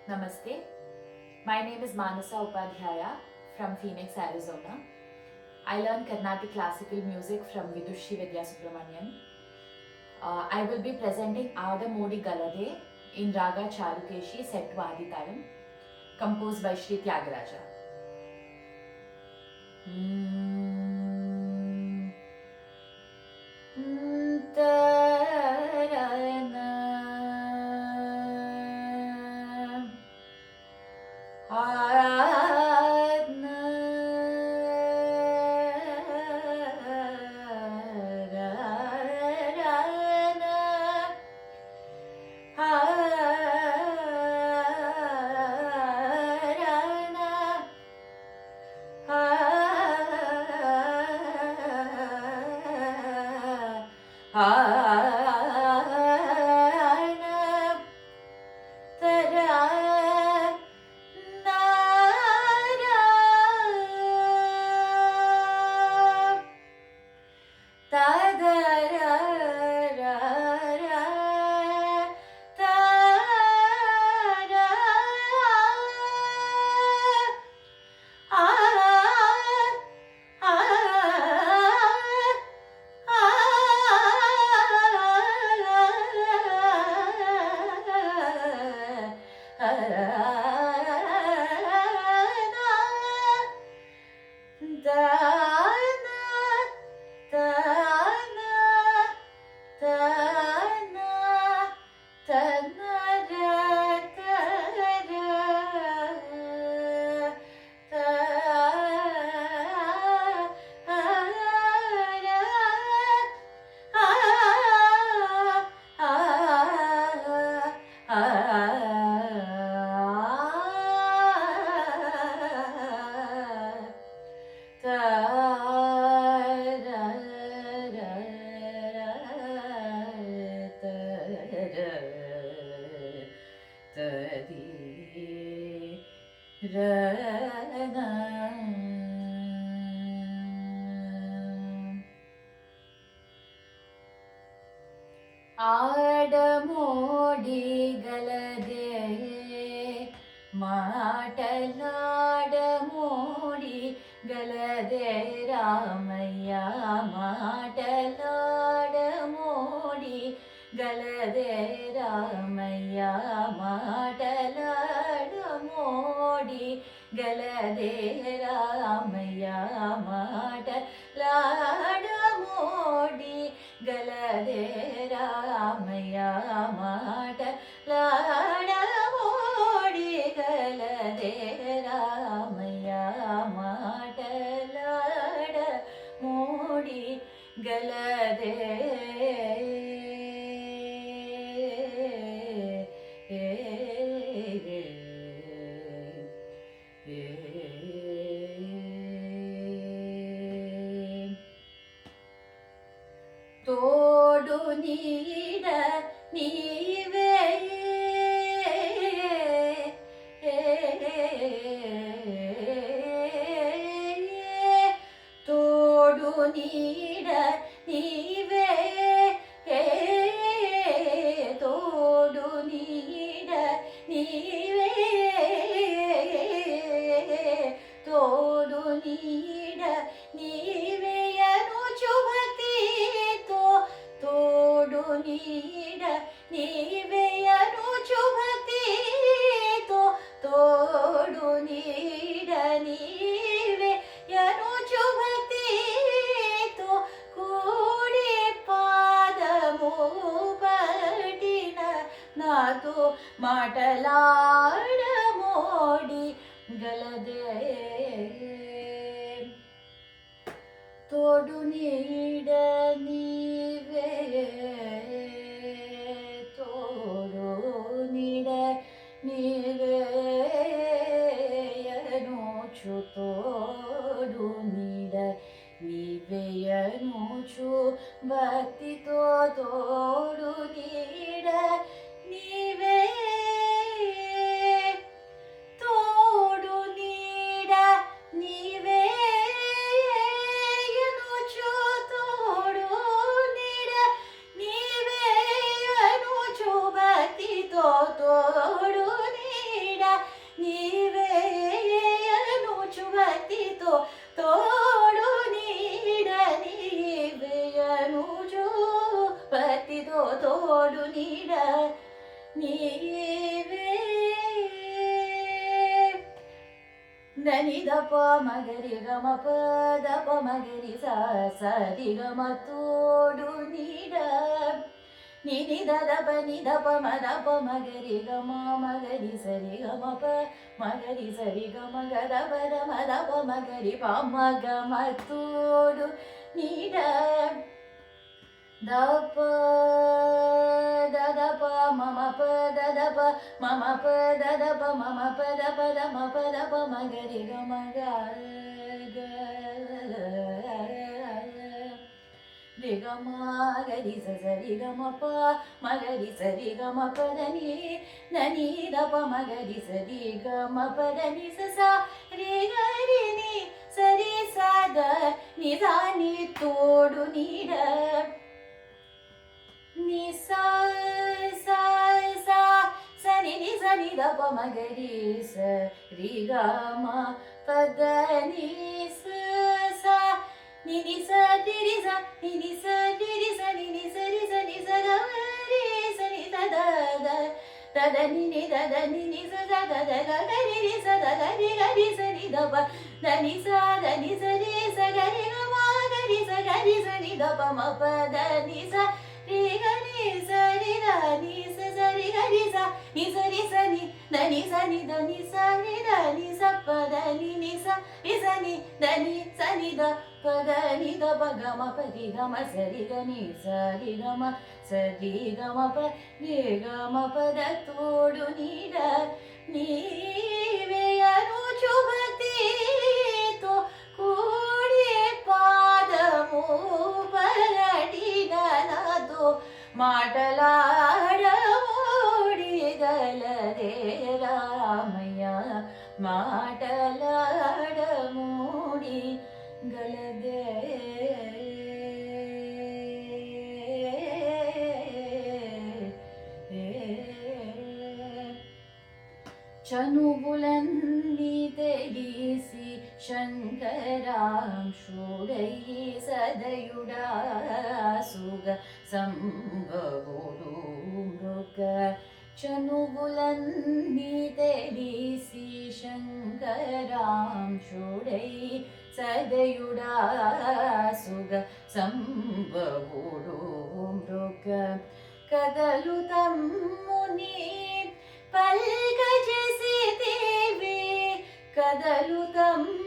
Namaste. My name is Manasa Upadhyaya from Phoenix, Arizona. I learn Carnatic classical music from Vidushi Vidya Subramanian. I will be presenting Ada Modi Galade in Raga Charukeshi set to Aditalam, composed by Sri Tyagaraja. ఆడమోడిగలదే మాటలాడమోడి గలదే Ramayya మాటలాడమోడి గలదే Ramayya మాటలాడమోడి గలదే Ramayya మాటలాడమోడి గలదే Ramayya మాటలాడమోడి గలదే Ramayya మాటలాడమోడి గలదే తోడు నీడ నీవే తోడు నీడ నీవే తోడు నీడ నీవే తోడు నీడ నీవే అనుచుభక్తితో తోడు నీడ నీవే అనుచుభక్తితో తోడు నీడ నీవే అనుచుభక్తితో కూడి పాదము పడిన నాతో మాటలాడమోడి గలదే తోడు నీడ నీవే తోడు నీడ నీవే అనుచు తోడు నీడ నీవే అనుచు భక్తితో తోడు నీడ నీవే తోడు నీడ నీవే అనుచు తోడు నీడ నీవే అనుచు భక్తితో తోడు నీడ ఎంతో తోడు నీడ నీవే దని దప మగరి గమ పదప మగరి సరి గమ తోడు నీడ నిని దదప నిదప మదప మగరి గమ మగరి సరి గమ ప మగరి సరి గమ గదప మదప మగరి పమ గమ తోడు నీడ దప దదప మమ ప దదప మమ ప దదప మమ పద పద మ పదప మగరి గమ రి గమ గరి సరి గమ ప మగరి సరి గమ పదని నని దప మగరి సరి గమ పదని స రి గరి ని సరి సద నిదాని తోడు నీడ ని సా సా సా సని ని సని దప మగరి స రి గమ పదని స సా ని ని స రి రి స ని ని స రి రి స ని ని స రి స ని స గ రి స ని ద ద ద ద ని ని ద ద ని ని స ద ద ద గ గ రి రి స ద ద రి గ రి స ని ద ప ద ని స రి స గ రి గ మ గ రి స ని ద ప మ ప ద ని స రి గ ని స రి ద ని స స రి గ రి స ని స రి స ని ద ని స ని ద ని స రి ద ని స ప ద ని ని స రి స ని ద ని స ని ద ప ద ని ద ప గ మ ప రి గ మ స రి గ ని స రి గ మ స రి గ మ ప రి గ మ ప ద తోడు నీడ నీవే అనుచు భక్తితో కూడి పాదము పరటిన నాతో మాటలాడమూడిగలదే రామయ్య మాటలాడమూడి గలదే చనువులన్నీ తెలిసి శంకరాంశుడై సదయుడా సుగ సంభవుడు మృగ చనువులన్నీ తెలిసి శంకరాంశుడై సదయుడా సుగ సంభవుడు మృగ కదలు తమ్ముని పల్క చేసి దేవి కదలు తమ్ము